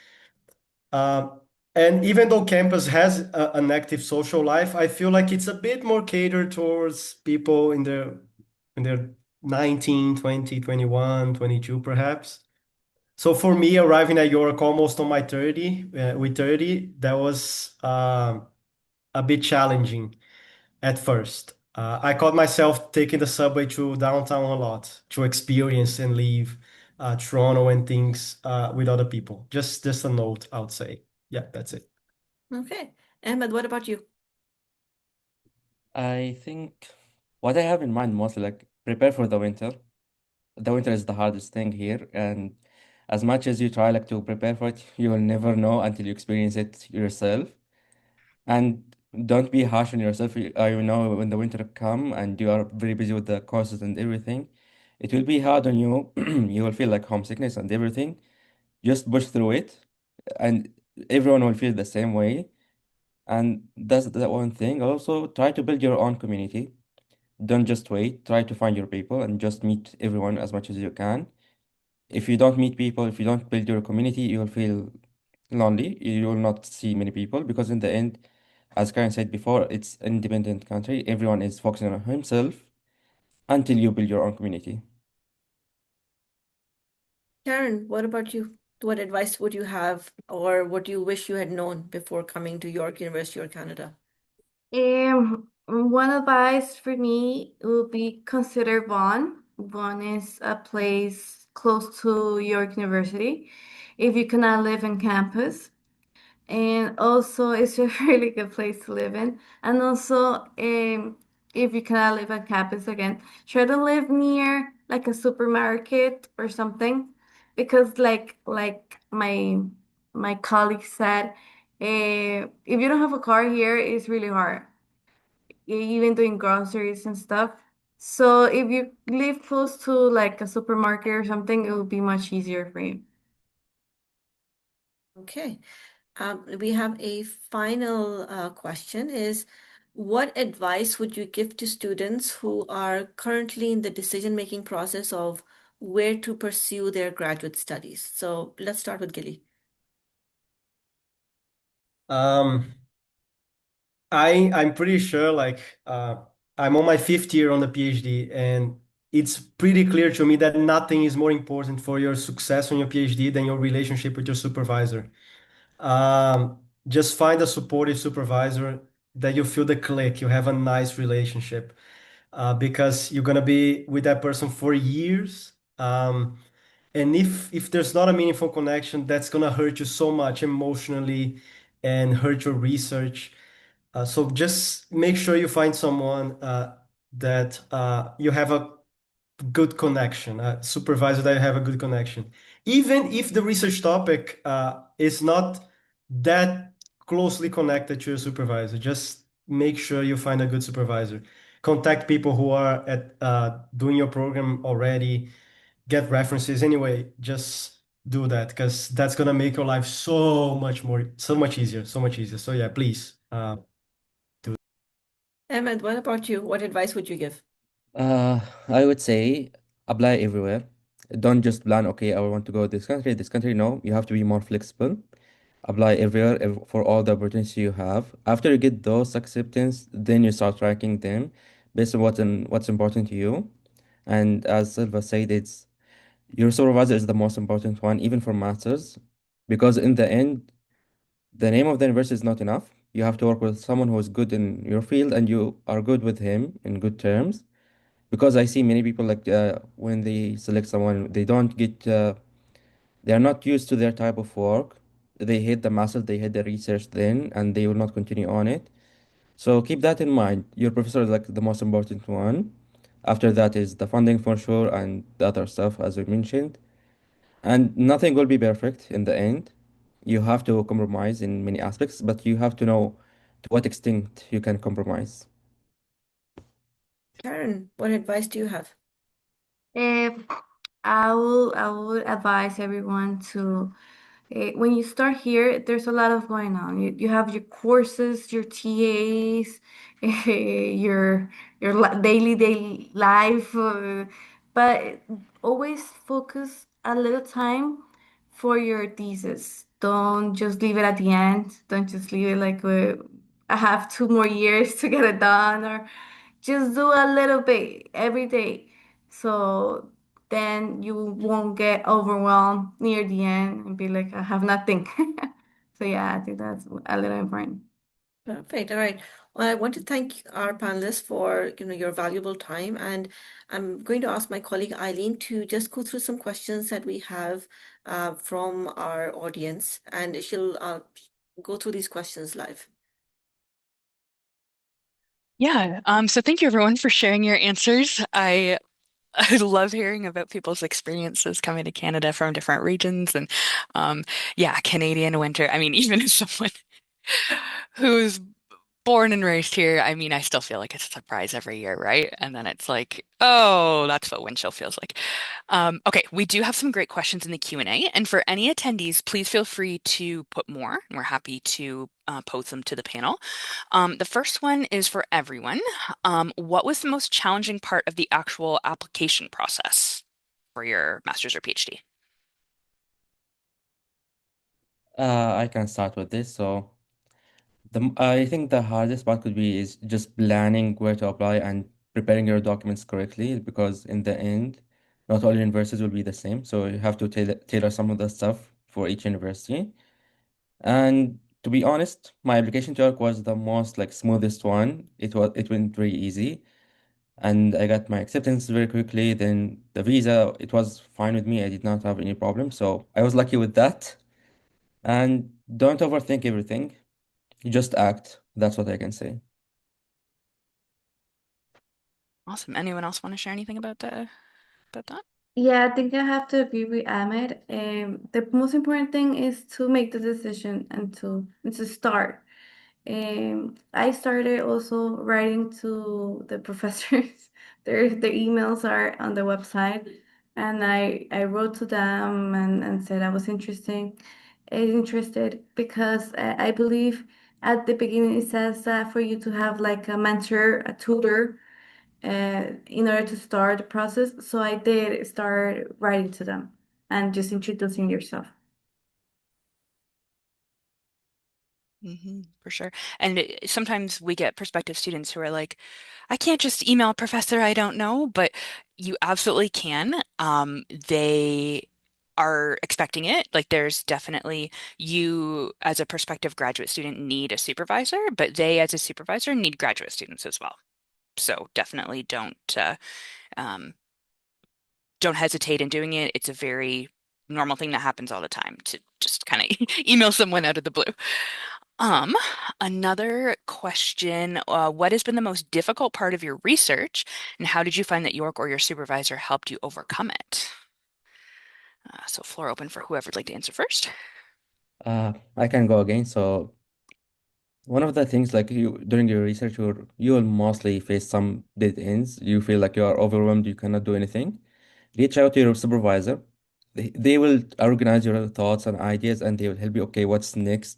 Um, and even though campus has an active social life, I feel like it's a bit more catered towards people in their 19, 20, 21, 22, perhaps. So for me, arriving at York almost on my 30, that was a bit challenging at first. I caught myself taking the subway to downtown a lot to experience and leave Toronto and things with other people. Just a note, I would say. Yeah, that's it. Okay. Ahmed, what about you? I think what I have in mind mostly like prepare for the winter. The winter is the hardest thing here, and as much as you try like to prepare for it, you will never know until you experience it yourself. And don't be harsh on yourself. You know, when the winter come and you are very busy with the courses and everything, it will be hard on you. You will feel like homesickness and everything. Just push through it, and everyone will feel the same way. And that's the one thing. Also, try to build your own community. Don't just wait. Try to find your people and just meet everyone as much as you can. If you don't meet people, if you don't build your community, you will feel lonely. You will not see many people because in the end, as Karen said before, it's an independent country. Everyone is focusing on himself until you build your own community. Karen, what about you? What advice would you have, or what do you wish you had known before coming to York University or Canada? One advice for me would be consider Vaughan. Vaughan is a place close to York University if you cannot live in campus. And also, it's a really good place to live in. And also, if you cannot live on campus again, try to live near like a supermarket or something, because like my colleague said, if you don't have a car here, it's really hard, even doing groceries and stuff. So if you live close to like a supermarket or something, it would be much easier for you. Okay. We have a final question is, what advice would you give to students who are currently in the decision-making process of where to pursue their graduate studies? So let's start with Gilly. Um, I'm pretty sure like I'm on my fifth year on the PhD, and it's pretty clear to me that nothing is more important for your success on your PhD than your relationship with your supervisor. Just find a supportive supervisor that you feel the click, you have a nice relationship, because you're gonna be with that person for years. And if there's not a meaningful connection, that's gonna hurt you so much emotionally and hurt your research. So just make sure you find someone that you have a good connection, a supervisor that you have a good connection. Even if the research topic is not that closely connected to your supervisor, just make sure you find a good supervisor. Contact people who are at doing your program already, get references. Anyway, just do that because that's gonna make your life so much easier, so much easier. So yeah, please. Ahmed, what about you? What advice would you give? Uh, I would say apply everywhere. Don't just plan, okay, I want to go this country, this country. No, you have to be more flexible. Apply everywhere for all the opportunities you have. After you get those acceptance, then you start ranking them based on what's important to you. And as Silva said, it's your supervisor is the most important one, even for masters, because in the end, the name of the university is not enough. You have to work with someone who is good in your field, and you are good with him in good terms. Because I see many people like when they select someone, they are not used to their type of work. They hate the masters, they hate the research then, and they will not continue on it. So keep that in mind. Your professor is like the most important one. After that is the funding for sure and the other stuff as we mentioned. And nothing will be perfect in the end. You have to compromise in many aspects, but you have to know to what extent you can compromise. Karen, what advice do you have? If I will advise everyone to when you start here, there's a lot of going on. You have your courses, your TAs, your daily life, but always focus a little time for your thesis. Don't just leave it at the end. Don't just leave it like I have 2 more years to get it done, or just do a little bit every day. So then you won't get overwhelmed near the end and be like, I have nothing. So yeah, I think that's a little important. Perfect. All right. Well, I want to thank our panelists for, your valuable time, and I'm going to ask my colleague Eileen to just go through some questions that we have from our audience, and she'll go through these questions live. Yeah, so thank you everyone for sharing your answers. I love hearing about people's experiences coming to Canada from different regions and yeah, Canadian winter. I mean, even as someone who's born and raised here, I mean, I still feel like it's a surprise every year, right? And then it's like, oh, that's what wind chill feels like. Okay, we do have some great questions in the Q&A, and for any attendees, please feel free to put more. We're happy to pose them to the panel. The first one is for everyone. What was the most challenging part of the actual application process for your master's or PhD? I can start with this. So I think the hardest part could be is just planning where to apply and preparing your documents correctly, because in the end, not all universities will be the same. So you have to tailor some of the stuff for each university. And to be honest, my application to York was the most like smoothest one. It went very easy, and I got my acceptance very quickly. Then the visa, it was fine with me. I did not have any problem. So I was lucky with that. And don't overthink everything. You just act. That's what I can say. Awesome. Anyone else want to share anything about that? Yeah, I think I have to agree with Ahmed. The most important thing is to make the decision and to start. I started also writing to the professors. Their emails are on the website, and I wrote to them and said I was interested because I believe at the beginning it says that for you to have like a mentor, a tutor, in order to start the process. So I did start writing to them and just introducing yourself. For sure. And sometimes we get prospective students who are like, I can't just email a professor I don't know, but you absolutely can. They are expecting it. Like there's definitely you as a prospective graduate student need a supervisor, but they as a supervisor need graduate students as well. So definitely um, don't hesitate in doing it. It's a very normal thing that happens all the time to just kind of email someone out of the blue. Um, Another question, what has been the most difficult part of your research, and how did you find that York or your supervisor helped you overcome it? So floor open for whoever'd like to answer first. I can go again. So one of the things like you during your research, you will mostly face some dead ends. You feel like you are overwhelmed, you cannot do anything. Reach out to your supervisor. They will organize your thoughts and ideas, and they will help you, okay, what's next?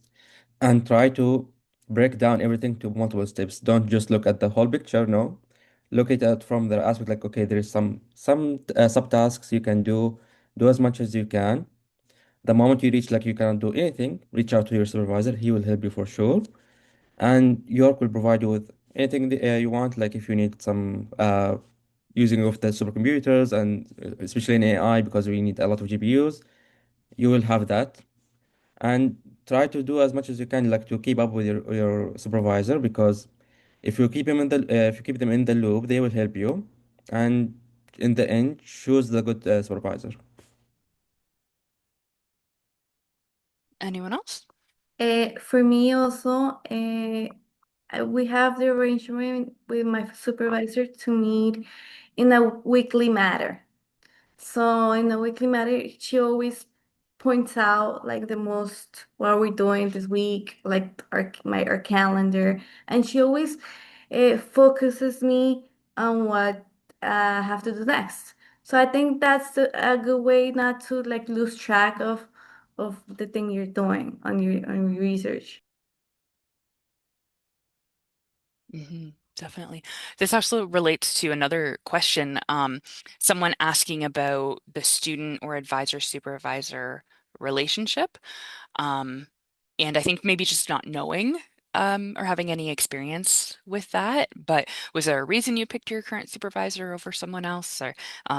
And try to break down everything to multiple steps. Don't just look at the whole picture, no. Look at it from the aspect like, okay, there is some subtasks you can do. Do as much as you can. The moment you reach like you cannot do anything, reach out to your supervisor. He will help you for sure. And York will provide you with anything you want, like if you need some using of the supercomputers and especially in AI because we need a lot of GPUs, you will have that. And try to do as much as you can, like to keep up with your supervisor, because if you keep them in the loop, they will help you. And in the end, choose the good supervisor. Anyone else? For me also, we have the arrangement with my supervisor to meet in a weekly matter. So in a weekly matter, she always points out like the most what we're doing this week, like our calendar, and she always focuses me on what I have to do next. So I think that's a good way not to like lose track of the thing you're doing on your research. Definitely. This also relates to another question. Someone asking about the student or advisor supervisor relationship. Um, and I think maybe just not knowing or having any experience with that. But was there a reason you picked your current supervisor over someone else? Or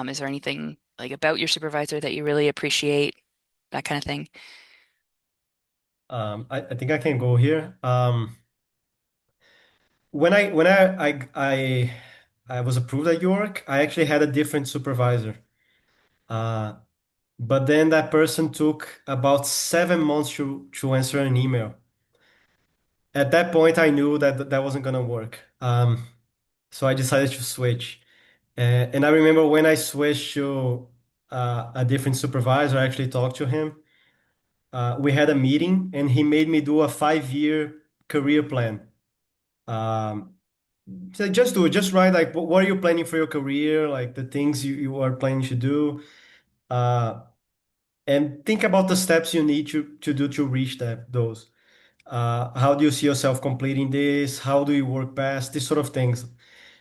is there anything like about your supervisor that you really appreciate, that kind of thing? I think I can go here. When I was approved at York, I actually had a different supervisor. Uh, but then that person took about 7 months to answer an email. At that point, I knew that that wasn't gonna work. So I decided to switch. And I remember when I switched to a different supervisor, I actually talked to him. We had a meeting, and he made me do a 5-year career plan. Um, so just do it, just write like what are you planning for your career, like the things you are planning to do, uh, and think about the steps you need to do to reach those. How do you see yourself completing this? How do you work best? These sort of things.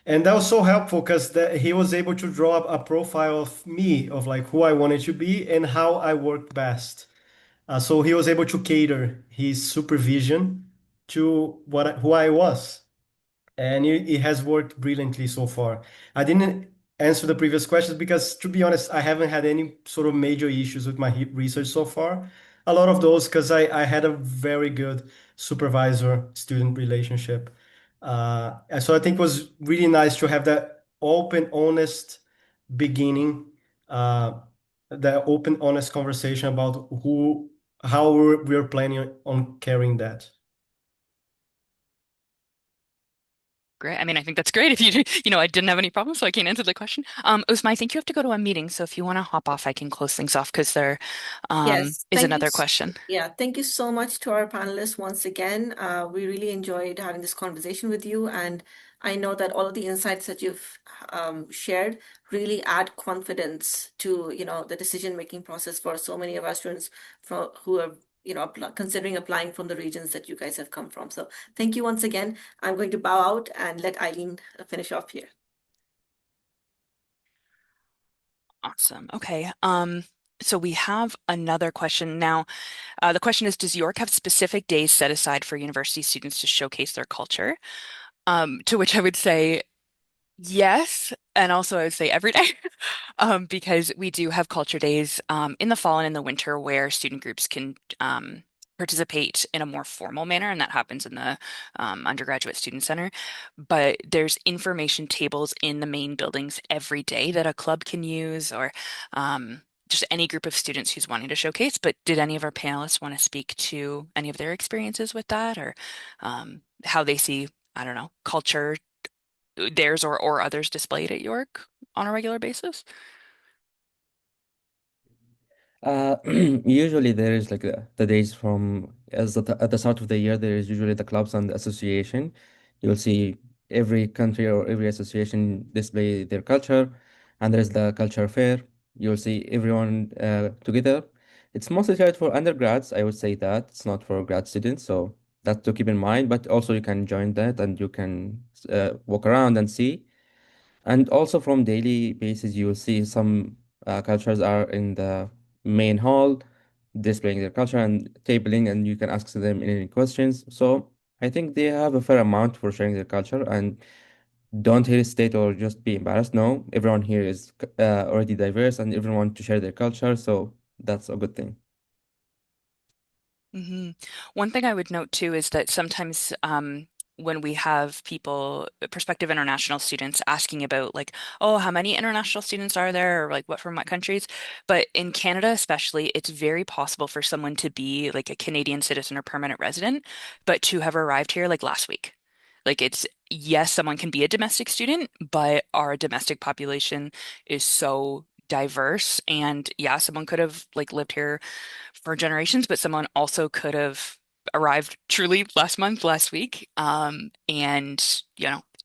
And that was so helpful because he was able to draw up a profile of me, of like who I wanted to be and how I worked best. So he was able to cater his supervision to who I was, and it has worked brilliantly so far. I didn't answer the previous questions because, to be honest, I haven't had any sort of major issues with my research so far. A lot of those because I had a very good supervisor-student relationship. And so I think it was really nice to have that open, honest beginning, uh, that open, honest conversation about how we're planning on carrying that. Great. I mean, I think that's great. If you, I didn't have any problems, so I can't answer the question. Usma, I think you have to go to a meeting, so if you want to hop off, I can close things off because there Yes, is another question. yeah, thank you so much to our panelists once again. We really enjoyed having this conversation with you, and I know that all of the insights that you've shared really add confidence to, the decision-making process for so many of our students who are, considering applying from the regions that you guys have come from. So thank you once again. I'm going to bow out and let Eileen finish off here. Awesome. Okay. So we have another question now. The question is, does York have specific days set aside for university students to showcase their culture? To which I would say yes, and also I would say every day, because we do have culture days in the fall and in the winter where student groups can participate in a more formal manner, and that happens in the undergraduate student center. But there's information tables in the main buildings every day that a club can use, or just any group of students who's wanting to showcase. But did any of our panelists want to speak to any of their experiences with that, or how they see, I don't know, culture, theirs or others displayed at York on a regular basis? Usually there is like the days from at the start of the year, there is usually the clubs and the association. You'll see every country or every association display their culture, and there's the culture fair. You'll see everyone together. It's mostly tried for undergrads, I would say that. It's not for grad students, so that's to keep in mind. But also you can join that and you can walk around and see. And also from daily basis, you will see some cultures are in the main hall displaying their culture and tabling, and you can ask them any questions. So I think they have a fair amount for sharing their culture, and don't hesitate or just be embarrassed. No, everyone here is already diverse and everyone to share their culture, so that's a good thing. hmm One thing I would note too is that sometimes when we have people, prospective international students, asking about like, oh, how many international students are there, or like what from what countries? But in Canada especially, it's very possible for someone to be like a Canadian citizen or permanent resident, but to have arrived here like last week. Like it's, yes, someone can be a domestic student, but our domestic population is so diverse. And yeah, someone could have like lived here for generations, but someone also could have arrived truly last month, last week. And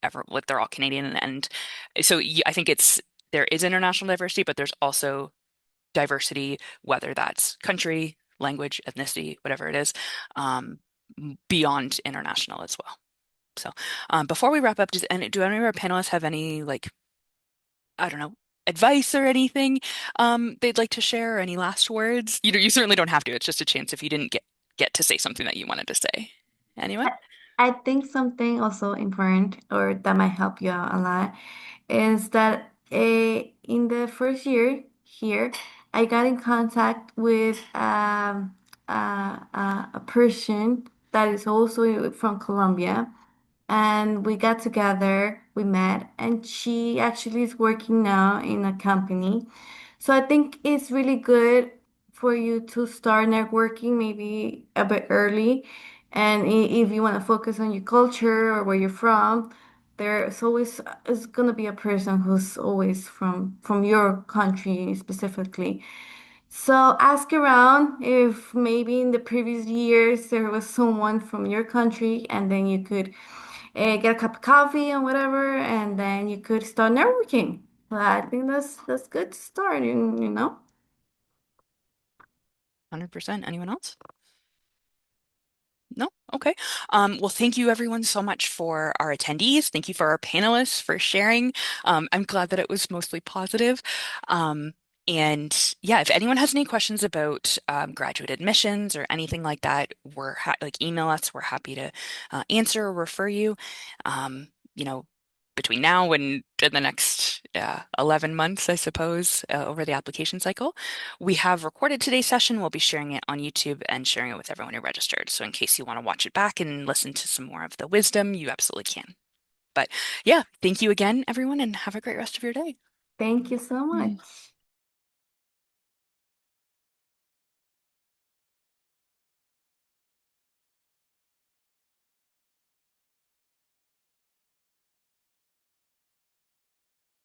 ever like they're all Canadian, and so I think there is international diversity, but there's also diversity, whether that's country, language, ethnicity, whatever it is, um, beyond international as well. So, before we wrap up, do any of our panelists have any like, I don't know, advice or anything they'd like to share, or any last words? You certainly don't have to. It's just a chance if you didn't get to say something that you wanted to say. Anyone? I, I think something also important or that might help you out a lot is that in the first year here, I got in contact with a person that is also from Colombia, and we got together, we met, and she actually is working now in a company. So I think it's really good for you to start networking maybe a bit early. And if you want to focus on your culture or where you're from, there's always is gonna be a person who's always from your country specifically. So ask around if maybe in the previous years there was someone from your country, and then you could get a cup of coffee and whatever, and then you could start networking. Well, I think that's good to start, you know. 100%. Anyone else? No? Okay. Well, thank you everyone so much for our attendees. Thank you for our panelists for sharing. I'm glad that it was mostly positive. And yeah, if anyone has any questions about graduate admissions or anything like that, like email us. We're happy to answer or refer you. You know, between now and the next 11 months, I suppose, over the application cycle. We have recorded today's session. We'll be sharing it on YouTube and sharing it with everyone who registered. So in case you want to watch it back and listen to some more of the wisdom, you absolutely can. But yeah, thank you again, everyone, and have a great rest of your day. Thank you so much.